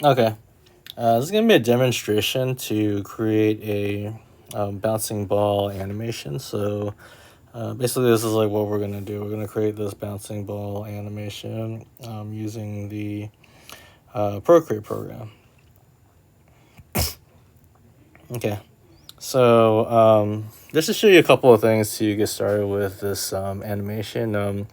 Okay, this is gonna be a demonstration to create a bouncing ball animation. So basically, this is like what we're gonna do. We're gonna create this bouncing ball animation using the Procreate program. Okay, so just to show you a couple of things to get started with this animation.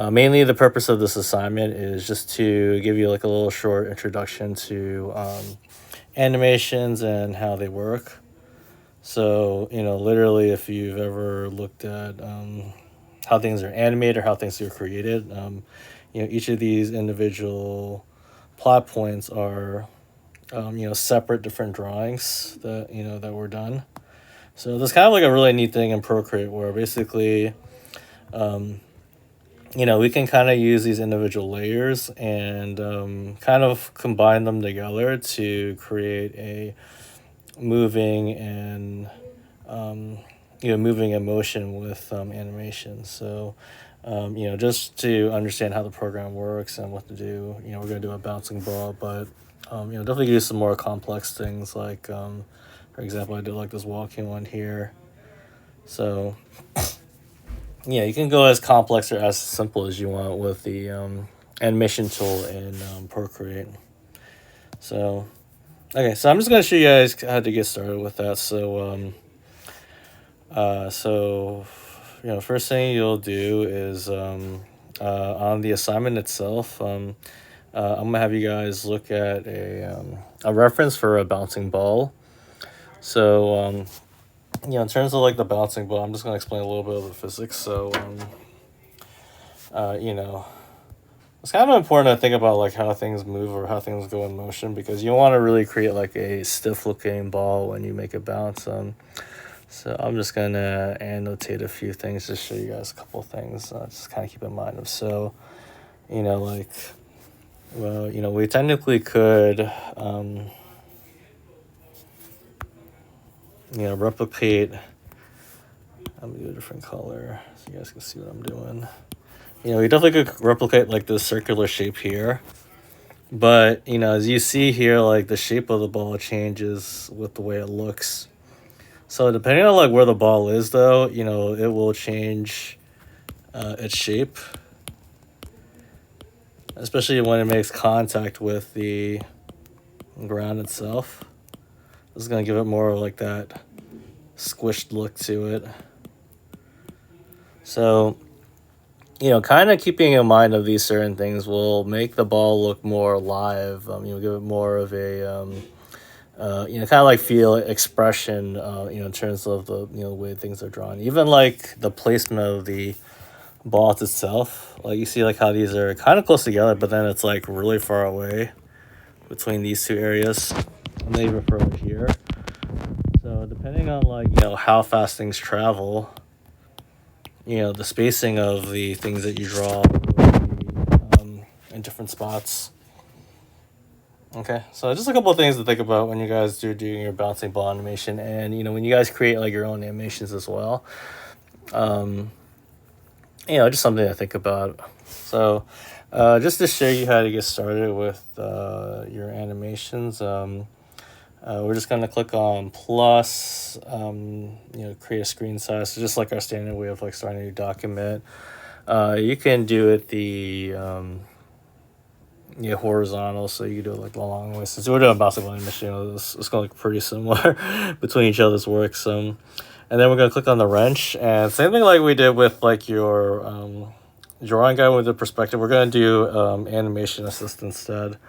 Mainly, the purpose of this assignment is just to give you like a little short introduction to animations and how they work. So, literally, if you've ever looked at how things are animated or how things are created, each of these individual plot points are, separate different drawings that, that were done. So there's kind of like a really neat thing in Procreate where basically, um, we can kind of use these individual layers and kind of combine them together to create a moving and moving emotion with animation. So just to understand how the program works and what to do, we're going to do a bouncing ball, but definitely do some more complex things like for example, I did like this walking one here. So yeah, you can go as complex or as simple as you want with the animation tool in Procreate. So okay, so I'm just gonna show you guys how to get started with that. So first thing you'll do is on the assignment itself, I'm gonna have you guys look at a reference for a bouncing ball. So in terms of like the bouncing ball, I'm just gonna explain a little bit of the physics. So uh, you know, it's kind of important to think about like how things move or how things go in motion because you want to really create like a stiff looking ball when you make it bounce. So I'm just gonna annotate a few things to show you guys a couple things. Just kind of keep in mind. So, like, well, we technically could, replicate. I'm gonna do a different color so you guys can see what I'm doing. We definitely could replicate like this circular shape here. But, as you see here, like the shape of the ball changes with the way it looks. So depending on like where the ball is though, it will change its shape, especially when it makes contact with the ground itself. This is going to give it more like that squished look to it. So, kind of keeping in mind of these certain things will make the ball look more alive. Give it more of a, kind of like feel expression, in terms of the way things are drawn. Even like the placement of the ball itself. Like you see like how these are kind of close together, but then it's like really far away between these two areas. And they refer over here. So depending on like, how fast things travel, the spacing of the things that you draw will be in different spots. Okay, so just a couple of things to think about when you guys do doing your bouncing ball animation, and when you guys create like your own animations as well. Um, just something to think about. So, just to show you how to get started with your animations, we're just going to click on plus, create a screen size. So just like our standard way of like starting a new document. You can do it the horizontal, so you can do it like the long way. Since we're doing basketball animation, it's going to look pretty similar between each other's works. And then we're going to click on the wrench, and same thing like we did with like your drawing guide with the perspective. We're going to do animation assist instead.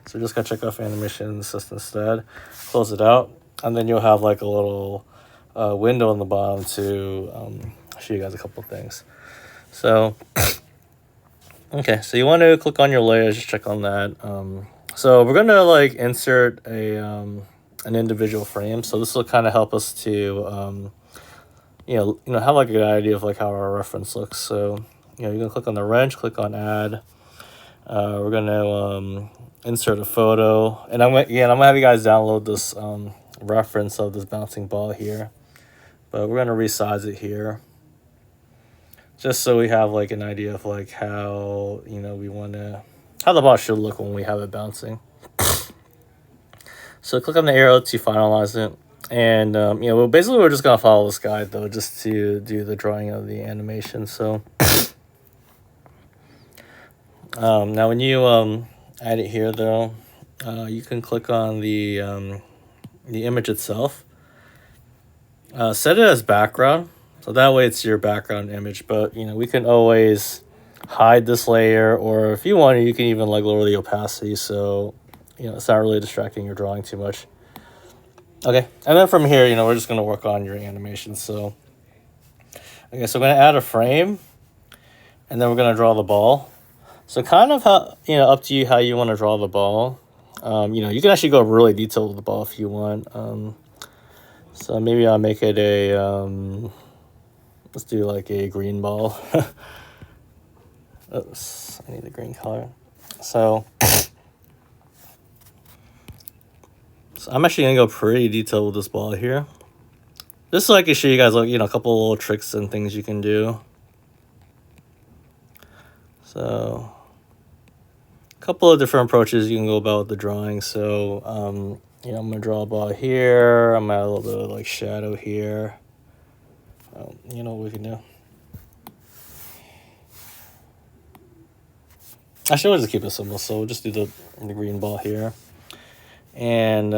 So just gotta check off animation assist instead, close it out, and then you'll have like a little window on the bottom to show you guys a couple things. So okay, so you want to click on your layers, just check on that. So we're gonna like insert a an individual frame. So this will kind of help us to have like a good idea of like how our reference looks. So you're gonna click on the wrench, click on add. We're gonna insert a photo, and I'm gonna have you guys download this reference of this bouncing ball here, but we're gonna resize it here, just so we have like an idea of like how we want to how the ball should look when we have it bouncing. So click on the arrow to finalize it. And, you know, well, basically we're just going to follow this guide, though, just to do the drawing of the animation. So now when you add it here, though, you can click on the image itself. Set it as background. So that way it's your background image. But, you know, we can always hide this layer. Or if you want, you can even like lower the opacity. So, you know, it's not really distracting your drawing too much. Okay, and then from here, you know, we're just going to work on your animation. So, okay, so I'm going to add a frame, and then we're going to draw the ball. So kind of how, you know, up to you how you want to draw the ball. You know, you can actually go really detailed with the ball if you want. So maybe I'll make it a, let's do like a green ball. Oops, I need the green color. So I'm actually going to go pretty detailed with this ball here. Just so I can show you guys, like, you know, a couple of little tricks and things you can do. So a couple of different approaches you can go about with the drawing. So, you know, I'm going to draw a ball here. I'm going to add a little bit of, like, shadow here. You know what we can do? Actually, we'll just keep it simple. So we'll just do the green ball here. And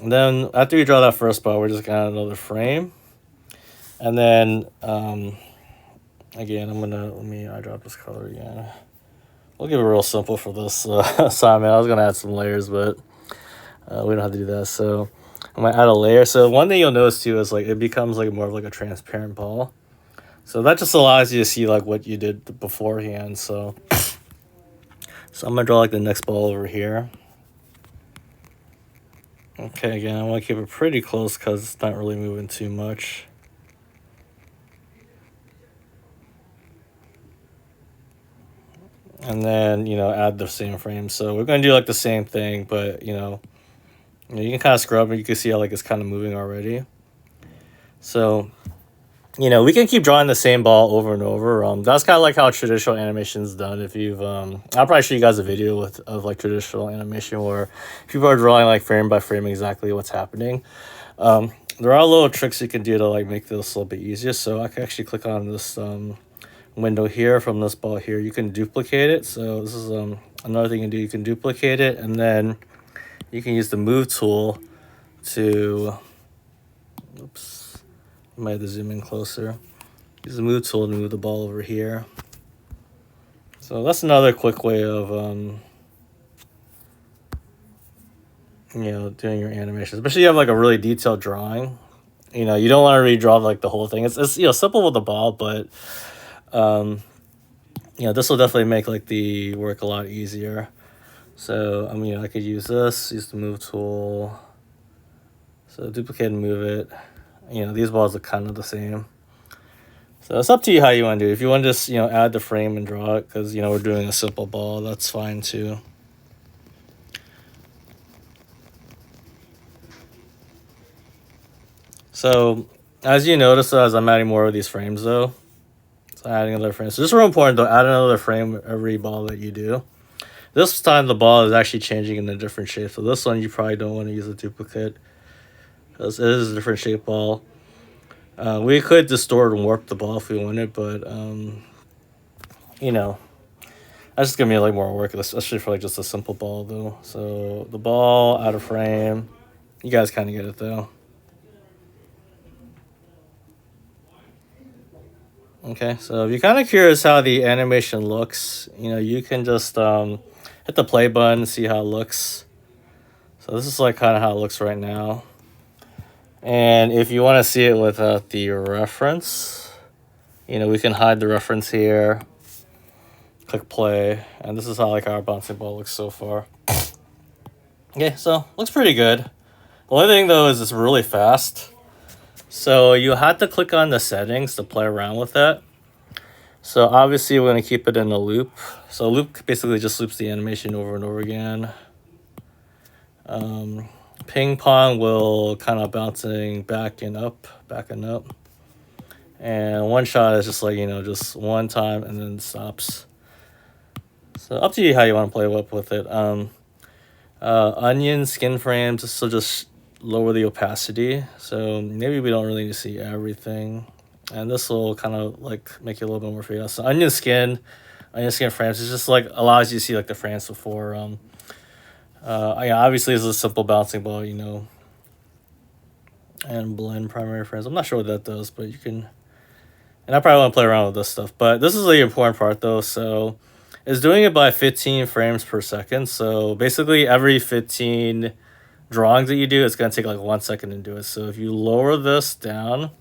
then after you draw that first ball, we're just going to add another frame. And then, again, I drop this color again. We'll give it real simple for this assignment. I was going to add some layers, but we don't have to do that. So I'm going to add a layer. So one thing you'll notice too is like it becomes like more of like a transparent ball. So that just allows you to see like what you did beforehand. So I'm going to draw like the next ball over here. Okay, again, I want to keep it pretty close because it's not really moving too much. And then, you know, add the same frame. So we're going to do like the same thing, but, you know, you can kind of scrub and you can see how like it's kind of moving already. So, you know, we can keep drawing the same ball over and over. That's kind of like how traditional animation is done. If you've, I'll probably show you guys a video of like traditional animation where people are drawing like frame by frame exactly what's happening. There are little tricks you can do to like make this a little bit easier. So I can actually click on this window here from this ball here. You can duplicate it. So this is another thing you can do. You can duplicate it, and then you can use the move tool to, oops, you might have to zoom in closer. Use the move tool to move the ball over here. So that's another quick way of you know, doing your animation, especially if you have like a really detailed drawing. You know, you don't want to redraw like the whole thing. It's you know, simple with the ball, but you know, this will definitely make like the work a lot easier. So I mean, I could use the move tool. So duplicate and move it. You know, these balls are kind of the same. So it's up to you how you want to do it. If you want to just, you know, add the frame and draw it, because, you know, we're doing a simple ball, that's fine too. So as you notice, as I'm adding more of these frames though, so adding another frame. So this is real important though, add another frame every ball that you do. This time the ball is actually changing in a different shape. So this one you probably don't want to use a duplicate, because it is a different shape ball. We could distort and warp the ball if we wanted, but you know, that's just gonna be like more work, especially for like just a simple ball though. So the ball out of frame, you guys kind of get it though. Okay, so if you're kind of curious how the animation looks, you know, you can just hit the play button and see how it looks. So this is like kind of how it looks right now. And if you want to see it without the reference, you know, we can hide the reference here. Click play, and this is how like our bouncing ball looks so far. Okay, so looks pretty good. The only thing though is it's really fast. So you have to click on the settings to play around with that. So obviously we're going to keep it in a loop. So loop basically just loops the animation over and over again. Ping pong will kind of bouncing back and up. And one shot is just like, you know, just one time and then stops. So up to you how you want to play with it. Onion skin frames. This will just lower the opacity, so maybe we don't really need to see everything. And this will kind of like make it a little bit more faded. So onion skin frames is just like allows you to see like the frames before. Yeah, obviously it's a simple bouncing ball, you know, and blend primary frames. I'm not sure what that does, but you can. And I probably want to play around with this stuff, but this is the important part though. So it's doing it by 15 frames per second. So basically every 15 drawings that you do, it's going to take like 1 second to do it. So if you lower this down,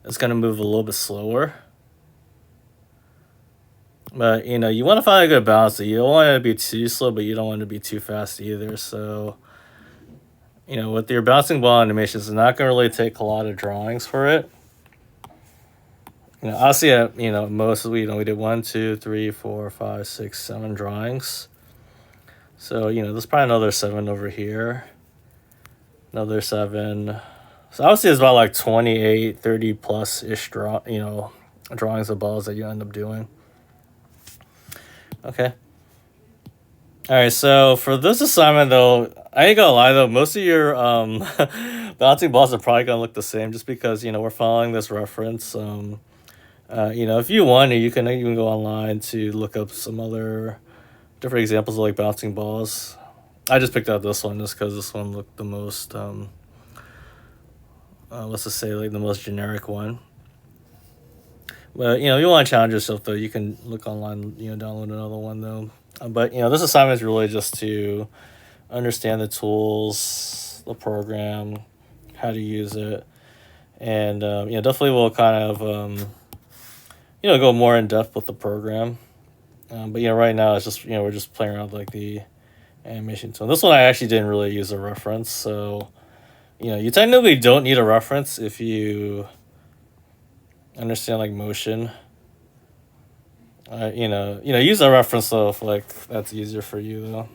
it's going to move a little bit slower. But, you know, you want to find a good balance. You don't want it to be too slow, but you don't want it to be too fast either. So, you know, with your bouncing ball animations, it's not going to really take a lot of drawings for it. You know, I'll see it, you know, most of we did 1, 2, 3, 4, 5, 6, 7 drawings. So, you know, there's probably another 7 over here. Another 7. So obviously it's about like 28, 30 plus ish drawings of balls that you end up doing. Okay. All right, so for this assignment though, I ain't gonna lie though, most of your bouncing balls are probably gonna look the same just because, you know, we're following this reference. You know, if you want, you can go online to look up some other different examples of like bouncing balls. I just picked out this one just because this one looked the most, let's just say like the most generic one. But, you know, if you want to challenge yourself though, you can look online, you know, download another one though. But, you know, this assignment is really just to understand the tools, the program, how to use it. And, you know, definitely we'll kind of, you know, go more in depth with the program. But, you know, right now it's just, you know, we're just playing around with like the animation tool. This one I actually didn't really use a reference. So, you know, you technically don't need a reference if you understand like motion. You know, use a reference though if like that's easier for you though.